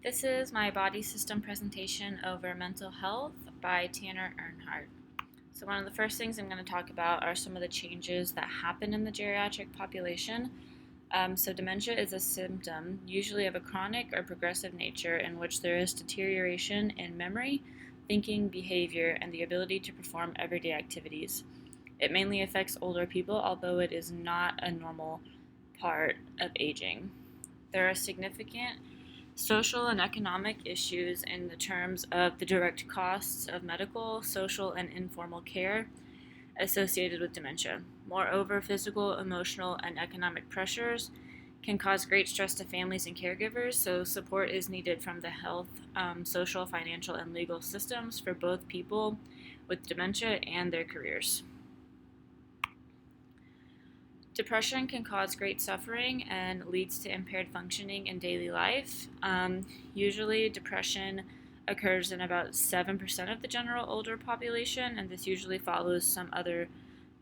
This is my body system presentation over mental health by Tanner Earnhardt. So one of the first things I'm going to talk about are some of the changes that happen in the geriatric population. So dementia is a symptom, usually of a chronic or progressive nature, in which there is deterioration in memory, thinking, behavior, and the ability to perform everyday activities. It mainly affects older people, although it is not a normal part of aging. There are significant social and economic issues in the terms of the direct costs of medical, social, and informal care associated with dementia. Moreover, physical, emotional, and economic pressures can cause great stress to families and caregivers, so support is needed from the health, social, financial, and legal systems for both people with dementia and their careers. Depression can cause great suffering and leads to impaired functioning in daily life. Usually, depression occurs in about 7% of the general older population, and this usually follows some other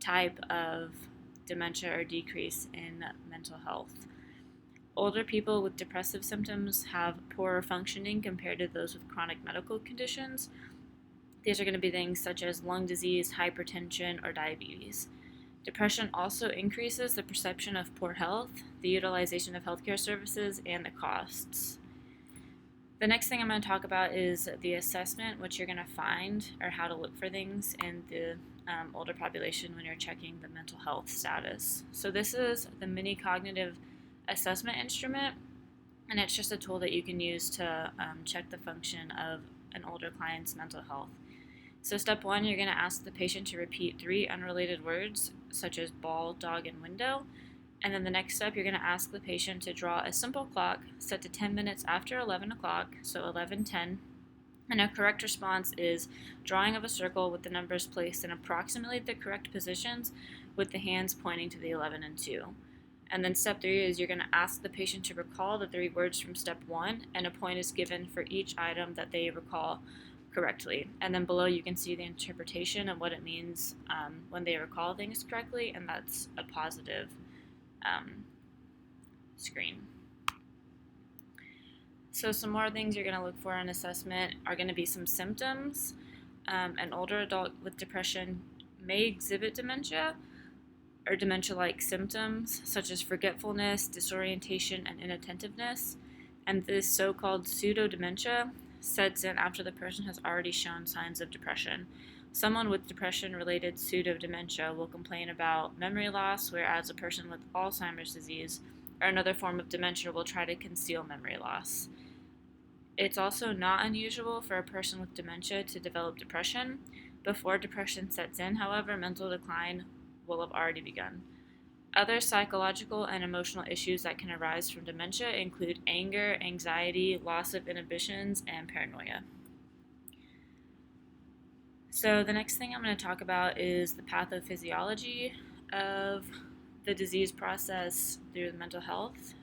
type of dementia or decrease in mental health. Older people with depressive symptoms have poorer functioning compared to those with chronic medical conditions. These are going to be things such as lung disease, hypertension, or diabetes. Depression also increases the perception of poor health, the utilization of healthcare services, and the costs. The next thing I'm going to talk about is the assessment, which you're going to find, or how to look for things in the older population when you're checking the mental health status. So this is the mini cognitive assessment instrument, and it's just a tool that you can use to check the function of an older client's mental health. So step one, you're going to ask the patient to repeat 3 unrelated words, such as ball, dog, and window. And then the next step, you're going to ask the patient to draw a simple clock set to 10 minutes after 11 o'clock, so 11:10. And a correct response is drawing of a circle with the numbers placed in approximately the correct positions with the hands pointing to the 11 and 2. And then step 3 is you're going to ask the patient to recall the 3 words from step 1, and a point is given for each item that they recall correctly. And then below you can see the interpretation of what it means when they recall things correctly, and that's a positive screen. So some more things you're going to look for in assessment are going to be some symptoms. An older adult with depression may exhibit dementia or dementia-like symptoms such as forgetfulness, disorientation, and inattentiveness. And this so-called pseudo-dementia sets in after the person has already shown signs of depression. Someone with depression-related pseudo-dementia will complain about memory loss, whereas a person with Alzheimer's disease or another form of dementia will try to conceal memory loss. It's also not unusual for a person with dementia to develop depression. Before depression sets in, however, mental decline will have already begun. Other psychological and emotional issues that can arise from dementia include anger, anxiety, loss of inhibitions, and paranoia. So the next thing I'm going to talk about is the pathophysiology of the disease process through the mental health.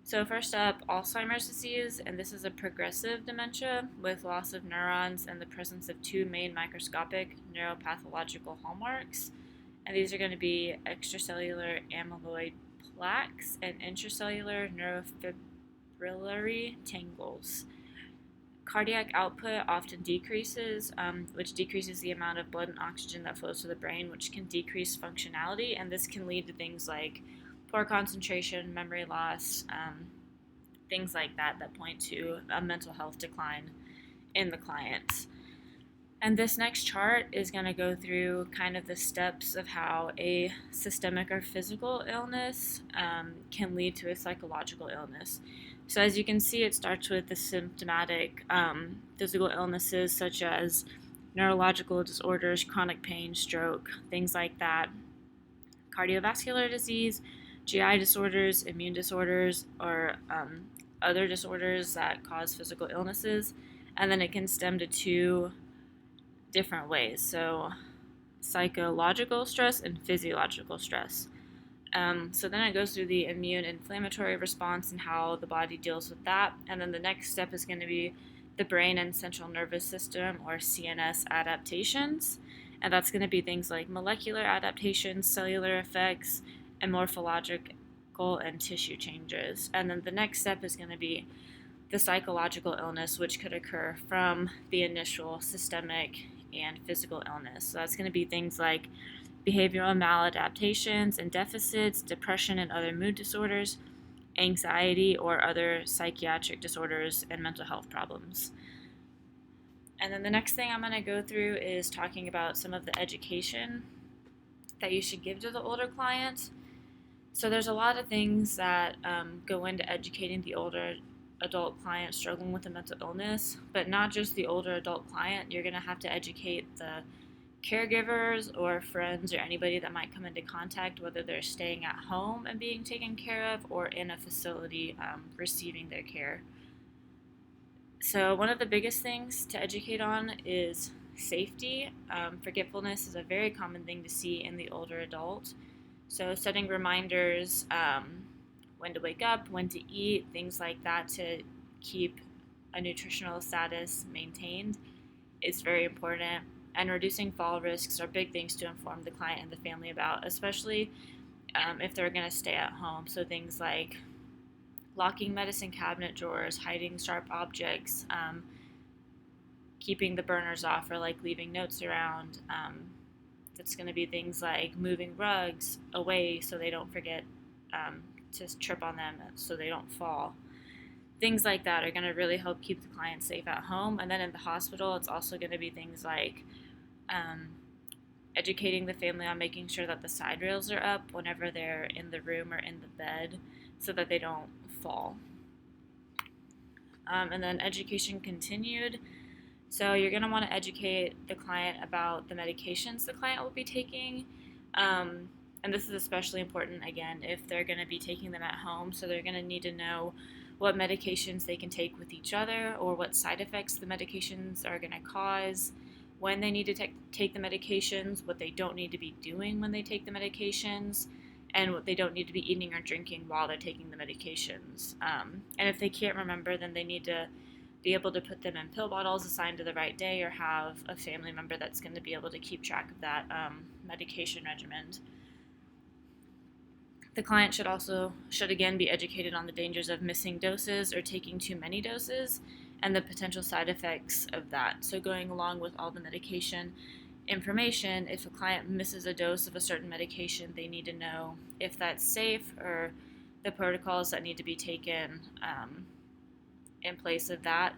So first up, Alzheimer's disease, and this is a progressive dementia with loss of neurons and the presence of 2 main microscopic neuropathological hallmarks. And these are going to be extracellular amyloid plaques and intracellular neurofibrillary tangles. Cardiac output often decreases, which decreases the amount of blood and oxygen that flows to the brain, which can decrease functionality, and this can lead to things like poor concentration, memory loss, things like that point to a mental health decline in the client. And this next chart is going to go through kind of the steps of how a systemic or physical illness can lead to a psychological illness. So as you can see, it starts with the symptomatic physical illnesses such as neurological disorders, chronic pain, stroke, things like that, cardiovascular disease, GI disorders, immune disorders, or other disorders that cause physical illnesses. And then it can stem to 2 different ways. So psychological stress and physiological stress. So then it goes through the immune inflammatory response and how the body deals with that. And then the next step is going to be the brain and central nervous system, or CNS adaptations. And that's going to be things like molecular adaptations, cellular effects, and morphological physical and tissue changes. And then the next step is going to be the psychological illness, which could occur from the initial systemic and physical illness. So that's going to be things like behavioral maladaptations and deficits, depression and other mood disorders, anxiety or other psychiatric disorders, and mental health problems. And then the next thing I'm going to go through is talking about some of the education that you should give to the older client. So there's a lot of things that go into educating the older adult client struggling with a mental illness, but not just the older adult client. You're going to have to educate the caregivers or friends or anybody that might come into contact, whether they're staying at home and being taken care of or in a facility receiving their care. So one of the biggest things to educate on is safety. Forgetfulness is a very common thing to see in the older adult. So setting reminders, when to wake up, when to eat, things like that to keep a nutritional status maintained is very important. And reducing fall risks are big things to inform the client and the family about, especially if they're going to stay at home. So things like locking medicine cabinet drawers, hiding sharp objects, keeping the burners off, or like leaving notes around. That's going to be things like moving rugs away so they don't forget to trip on them so they don't fall. Things like that are going to really help keep the client safe at home. And then in the hospital, it's also going to be things like educating the family on making sure that the side rails are up whenever they're in the room or in the bed so that they don't fall. And then education continued. So you're going to want to educate the client about the medications the client will be taking. And this is especially important, again, if they're going to be taking them at home. So they're going to need to know what medications they can take with each other or what side effects the medications are going to cause, when they need to take the medications, what they don't need to be doing when they take the medications, and what they don't need to be eating or drinking while they're taking the medications. And if they can't remember, then they need to be able to put them in pill bottles assigned to the right day or have a family member that's going to be able to keep track of that medication regimen. The client should again be educated on the dangers of missing doses or taking too many doses and the potential side effects of that. So going along with all the medication information, if a client misses a dose of a certain medication, they need to know if that's safe or the protocols that need to be taken in place of that.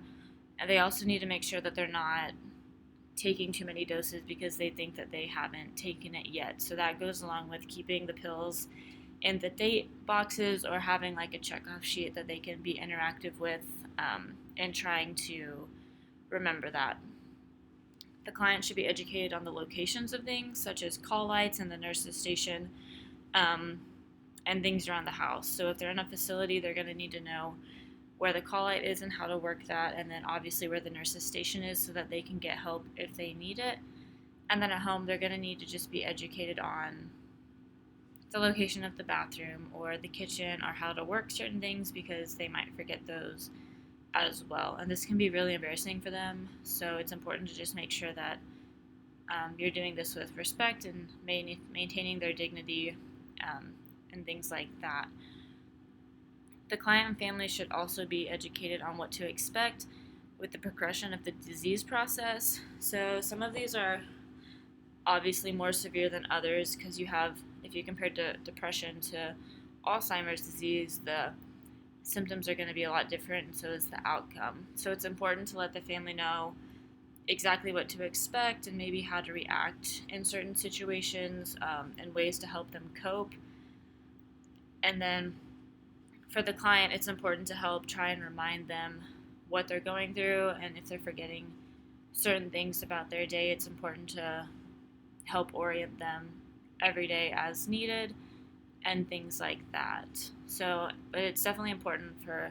And they also need to make sure that they're not taking too many doses because they think that they haven't taken it yet. So that goes along with keeping the pills in the date boxes or having like a checkoff sheet that they can be interactive with and trying to remember that. The client should be educated on the locations of things such as call lights and the nurse's station and things around the house. So if they're in a facility, they're going to need to know where the call light is and how to work that, and then obviously where the nurse's station is so that they can get help if they need it. And then at home, they're going to need to just be educated on the location of the bathroom or the kitchen or how to work certain things because they might forget those as well. And this can be really embarrassing for them, so it's important to just make sure that you're doing this with respect and maintaining their dignity and things like that. The client and family should also be educated on what to expect with the progression of the disease process. So some of these are obviously more severe than others because you have, if you compare depression to Alzheimer's disease, the symptoms are going to be a lot different, and so is the outcome. So it's important to let the family know exactly what to expect and maybe how to react in certain situations and ways to help them cope. And then for the client, it's important to help try and remind them what they're going through, and if they're forgetting certain things about their day, it's important to help orient them every day as needed and things like that. So, but it's definitely important for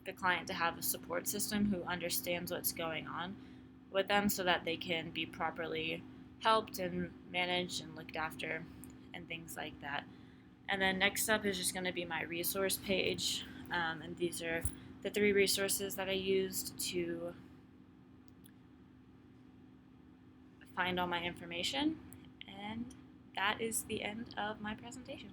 the client to have a support system who understands what's going on with them so that they can be properly helped and managed and looked after and things like that. And then next up is just going to be my resource page, and these are the 3 resources that I used to find all my information, and that is the end of my presentation.